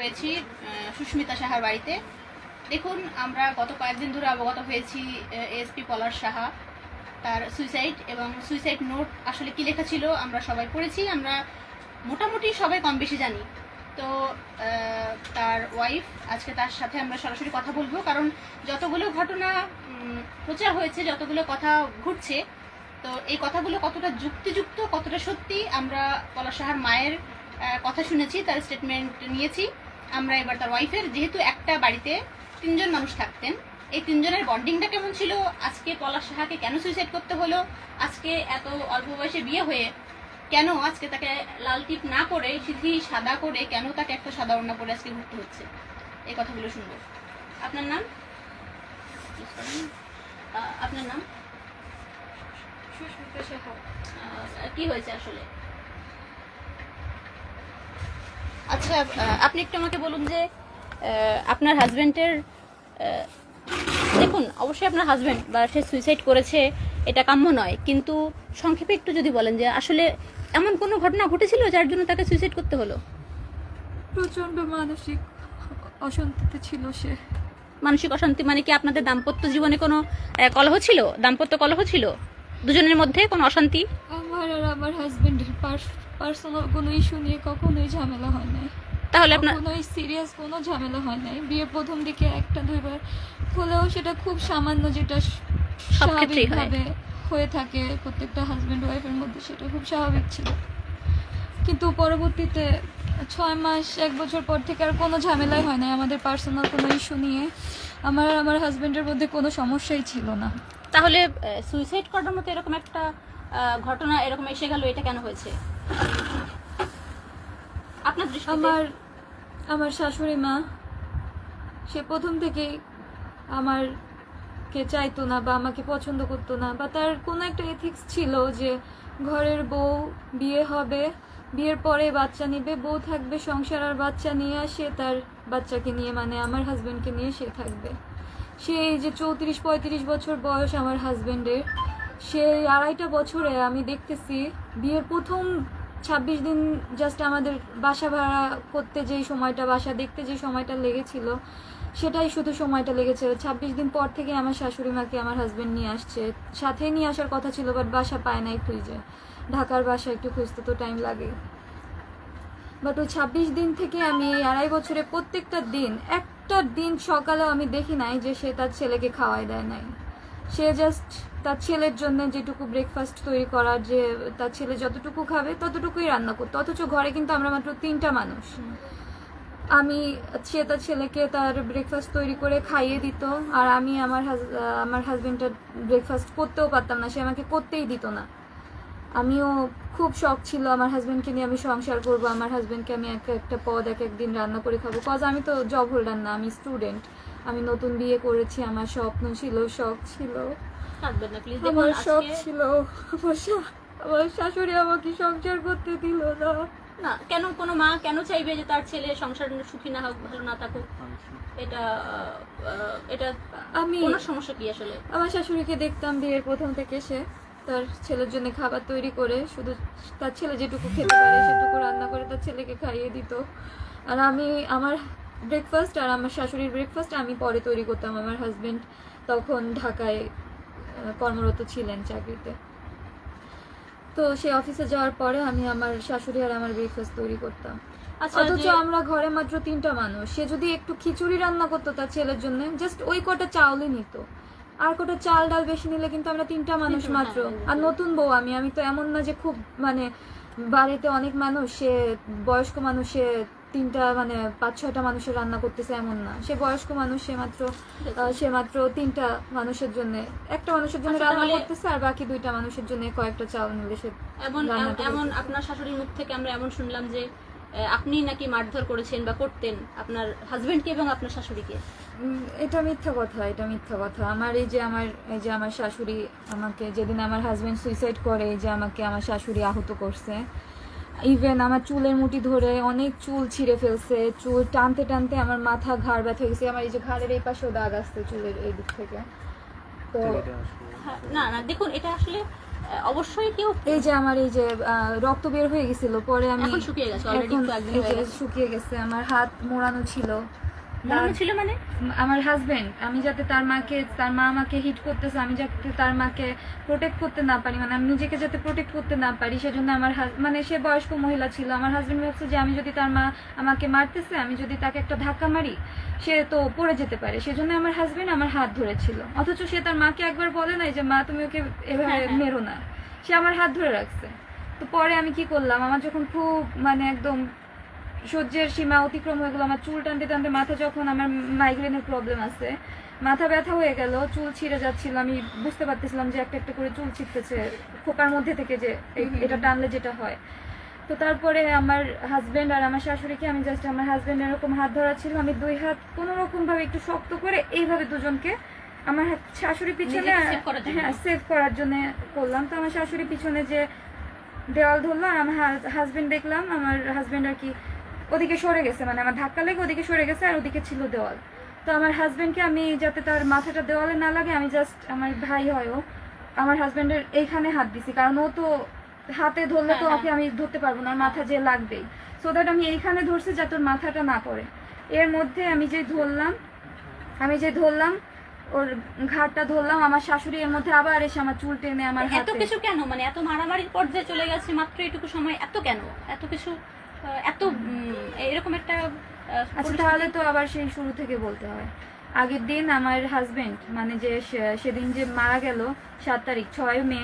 রয়েছি সুস্মিতা সাহার বাড়িতে। দেখুন, আমরা গত কয়েকদিন ধরে অবগত হয়েছি এএসপি পলাশ সাহা তার সুইসাইড এবং সুইসাইড নোট আসলে কী লেখা ছিল আমরা সবাই পড়েছি, আমরা মোটামুটি সবাই কম বেশি জানি। তো তার ওয়াইফ, আজকে তার সাথে আমরা সরাসরি কথা বলবো, কারণ যতগুলো ঘটনা প্রচার হয়েছে, যতগুলো কথা ঘটছে, তো এই কথাগুলো কতটা যুক্তিযুক্ত, কতটা সত্যি, আমরা পলাশ সাহার মায়ের কথা শুনেছি, তার স্টেটমেন্ট নিয়েছি। আমরা এবার তার ওয়াইফের, যেহেতু একটা বাড়িতে 3 জন মানুষ থাকতেন, এই 3 জনের বন্ডিংটা কেমন ছিল, আজকে পলাশ সাহাকে কেন সুইসাইড করতে হলো, আজকে এত অল্প বয়সে বিয়ে হয়ে কেন আজকে তাকে লাল টিপ না করে সিধি সাদা করে কেন তাকে একটা সাদা ওড়না পরে আজকে ঘুরতে হচ্ছে, এই কথাগুলো শুনবো। আপনার নাম? আপনার নাম? সুস্মিতা সাহা। কি হয়েছে আসলে? আচ্ছা, আপনি একটু আমাকে বলুন যে আপনার হাজবেন্ডের, দেখুন অবশ্যই আপনার হাজবেন্ড বা সে সুইসাইড করেছে এটা কাম্য নয়, কিন্তু সংক্ষেপে একটু যদি বলেন যে আসলে এমন কোনো ঘটনা ঘটেছিল যার জন্য তাকে সুইসাইড করতে হলো? প্রচন্ড মানসিক অশান্তিতে ছিল সে। মানসিক অশান্তি মানে কি আপনাদের দাম্পত্য জীবনে কোনো কলহ ছিল, দাম্পত্য কলহ ছিল দুজনের মধ্যে, কোনো অশান্তি? আমার আর আমার হাজবেন্ডের পার্সোনাল কোনো ইস্যু নিয়ে কখনোই ঝামেলা হয় নাই। তাহলে আপনার কোনোই সিরিয়াস কোনো ঝামেলা হয় নাই। বিয়ের প্রথম দিকে 1-2 বার হলেও সেটা খুব সামান্য, যেটা সব ক্ষেত্রেই হয়। স্বাভাবিকভাবে হয়ে থাকে প্রত্যেকটা হাজবেন্ড ওয়াইফের মধ্যে, সেটা খুব স্বাভাবিক ছিল। কিন্তু পরবর্তীতে 6 মাস 1 বছর পর থেকে আর কোনো ঝামেলাই হয় নাই আমাদের পার্সোনাল কোনো ইস্যু নিয়ে। আমার আর আমার হাজবেন্ডের মধ্যে কোনো সমস্যাই ছিল না। তাহলে সুইসাইড করার মতো এরকম একটা ঘটনা এরকম এসে গেল, এটা কেন হয়েছে আপনার দৃষ্টিতে? আমার শাশুড়ি মা, সে প্রথম থেকেই আমারকে চাইতো না বা আমাকে পছন্দ করতো না, বা তার কোনো একটা এথিক্স ছিল যে ঘরের বউ, বিয়ে হবে, বিয়ের পরে বাচ্চা নিবে, বউ থাকবে সংসার, আর বাচ্চা নিয়ে সে তার বাচ্চাকে নিয়ে, মানে আমার হাজবেন্ডকে নিয়ে সে থাকবে। সেই যে 34-35 বছর বয়স আমার হাজবেন্ডের, সেই 2.5 বছরে আমি দেখতেছি বিয়ের প্রথম 26 দিন জাস্ট আমাদের বাসা ভাড়া করতে যেই সময়টা, বাসা দেখতে যে সময়টা লেগেছিল, সেটাই শুধু সময়টা লেগেছে। 26 দিন পর থেকে আমার শাশুড়ি মাকে আমার হাজবেন্ড নিয়ে আসছে, সাথে নিয়ে আসার কথা ছিল, বাট বাসা পায় নাই খুঁজে। ঢাকার বাসা একটু খুঁজতে তো টাইম লাগে। বাট ওই 26 দিন থেকে আমি এই 2.5 বছরে প্রত্যেকটা দিন, একটা দিন সকালেও আমি দেখি নাই যে সে তার ছেলেকে খাওয়াই দেয় নাই। সে জাস্ট তার ছেলের জন্য যেটুকু ব্রেকফাস্ট তৈরি করার, যে তার ছেলে যতটুকু খাবে ততটুকুই রান্না করতো, অথচ ঘরে কিন্তু আমরা মাত্র 3টা মানুষ। সে তার ছেলেকে তার ব্রেকফাস্ট তৈরি করে খাইয়ে দিত, আর আমি আমার হাজবেন্ডটা ব্রেকফাস্ট করতেও পারতাম না, সে আমাকে করতেই দিত না। আমিও খুব শখ ছিল আমার হাজবেন্ডকে নিয়ে আমি সংসার করব, আমার হাজবেন্ডকে আমি একটা পদ এক একদিন রান্না করে খাবো, কজ আমি তো জব হোল্ডার না, আমি স্টুডেন্ট, আমি নতুন বিয়ে করেছি, আমার স্বপ্ন ছিল, শখ ছিল, আমার শখ ছিল। আমার শাশুড়ি আমাকে সংসার করতে দিল না। না, কেন কোনো মা কেন চাইবে যে তার ছেলে সংসার সুখী না হোক, ভালো না থাকুক? এটা এটা আমি কোনো সমস্যা কি আসলে? আমার শাশুড়িকে দেখতাম বিয়ের প্রথম থেকে সে তার ছেলের জন্য খাবার তৈরি করে, শুধু তার ছেলে যেটুকু খেতে পারে সেটুকু রান্না করে তার ছেলেকে খাইয়ে দিত। আর আমি আমার ব্রেকফাস্ট আর আমার শাশুড়ির ব্রেকফাস্ট আমি পরে তৈরি করতাম। আমার হাজবেন্ড তখন ঢাকায় কর্মরত ছিলেন চাকরিতে, তো সে অফিসে যাওয়ার পরে আমি আমার শাশুড়ি আর আমার ব্রেকফাস্ট তৈরি করতাম। অথচ আমরা ঘরে মাত্র 3টা মানুষ। সে যদি একটু খিচুড়ি রান্না করতো তার ছেলের জন্য, জাস্ট ওই কটা চাউলই নিত, আর কটা চাল ডাল বেশি নিলে কিন্তু আমরা 3টা মানুষ মাত্র। আর নতুন বউ আমি তো এমন না যে খুব মানে বাড়িতে অনেক মানুষ, সে বয়স্ক মানুষ, সে 3টা মানে 5-6টা মানুষের রান্না করতেছে এমন না, সে বয়স্ক মানুষ, সে মাত্র 3টা মানুষের জন্য, একটা মানুষের জন্য রান্না করতেছে, আর বাকি 2টা মানুষের জন্য কয়েকটা চাউল নিলে সে এমন। আপনার শাশুড়ির মুখ থেকে আমরা এমন শুনলাম যে আপনি নাকি মারধর করেছেন বা করতেন আপনার হাজবেন্ডকে এবং আপনার শাশুড়িকে। এটা মিথ্যা কথা। আমার আমার শাশুড়ি আমাকে, যেদিন আমার হাজবেন্ড সুইসাইড করে, এই যে আমাকে আমার শাশুড়ি আহত করছে, ইভেন আমার চুলের মুঠি ধরে অনেক চুল ছিঁড়ে ফেলছে, চুল টানতে টানতে আমার মাথা ঘাড় ব্যথা গেছে, আমার এই যে ঘাড়ের এই পাশেও দাগ আসছে চুলের এই দিক থেকে। তো না, দেখুন, এটা আসলে অবশ্যই কেউ এই যে আমার এই যে রক্ত বের হয়ে গেছিল, পরে আমি এখন শুকিয়ে গেছে অলরেডি, এখন তো একদিন এই হয়ে যে গেছে। শুকিয়ে গেছে। আমার হাত মোড়ানো ছিল। মনে ছিল মানে আমার হাজবেন্ড, আমি যাতে তার মা আমাকে হিট করতেছে, আমি যাতে তার মাকে প্রোটেক্ট করতে না পারি, মানে আমি নিজেকে যাতে প্রোটেক্ট করতে না পারি, সেজন্য আমার মানে সে বয়স্ক মহিলা ছিল। আমার হাজবেন্ড ভাবছে যে আমি যদি তার মা আমাকে মারতেছে, আমি যদি তাকে একটা ধাক্কা মারি সে তো পড়ে যেতে পারে, সেজন্য আমার হাজবেন্ড আমার হাত ধরেছিল। অথচ সে তার মাকে একবার বলে নাই যে মা তুমি ওকে এভাবে মেরো না, সে আমার হাত ধরে রাখছে। তো পরে আমি কি করলাম, আমার যখন খুব মানে একদম সহ্যের সীমা অতিক্রম হয়ে গেল, আমার চুল টানতে টানতে মাথা, যখন আমার মাইগ্রেনের প্রবলেম আছে, মাথা ব্যথা হয়ে গেল, চুল ছিঁড়ে যাচ্ছিল, আমি বুঝতে পারতেছিলাম যে একটা একটা করে চুল ছিঁড়তেছে খোপার মধ্যে থেকে, যে এটা টানলে যেটা হয়। তো তারপরে আমার হাজবেন্ড আর আমার শাশুড়িকে আমি জাস্ট, আমার হাজবেন্ড এরকম হাত ধরা ছিল, আমি দুই হাত কোনো রকম ভাবে একটু শক্ত করে এইভাবে দুজনকে আমার শাশুড়ি পিছনে, নিজেকে save করার জন্য। হ্যাঁ সেভ করার জন্য করলাম। তো আমার শাশুড়ি পিছনে যে দেওয়াল ধরলো, আর আমার হাজবেন্ড দেখলাম আমার হাজবেন্ড আর কি ওদিকে সরে গেছে, মানে আমার ধাক্কা লেগে ওদিকে সরে গেছে, আর ওদিকে ছিল দেওয়াল। তো আমার হাজবেন্ডকে আমি যাতে তার মাথাটা দেওয়ালে না লাগে, আমি জাস্ট, আমার ভাই হয় ও, আমার হাজবেন্ডের এইখানে হাত দিছি, কারণ ও তো হাতে ধরলে তো ওকে আমি ধরতে পারবো না, আর মাথা যে লাগবেই, সো দ্যাট আমি এইখানে ধরছি যাতে ওর মাথাটা না পড়ে। এর মধ্যে আমি যে ধরলাম ওর ঘাটটা ধরলাম, আমার শাশুড়ি এর মধ্যে আবার এসে আমার চুল টেনে আমার এত হাতে। কিছু কেন, মানে এত মারামারির পর্যায়ে চলে গেছে মাত্র এটুকু সময়, এত কেন এত কিছু, এত এরকম একটা আচ্ছা তাহলে তো আবার সেই শুরু থেকে বলতে হয়। আগের দিন আমার হাজবেন্ড, মানে যে সেদিন যে মারা গেল 7 তারিখ 6 মে,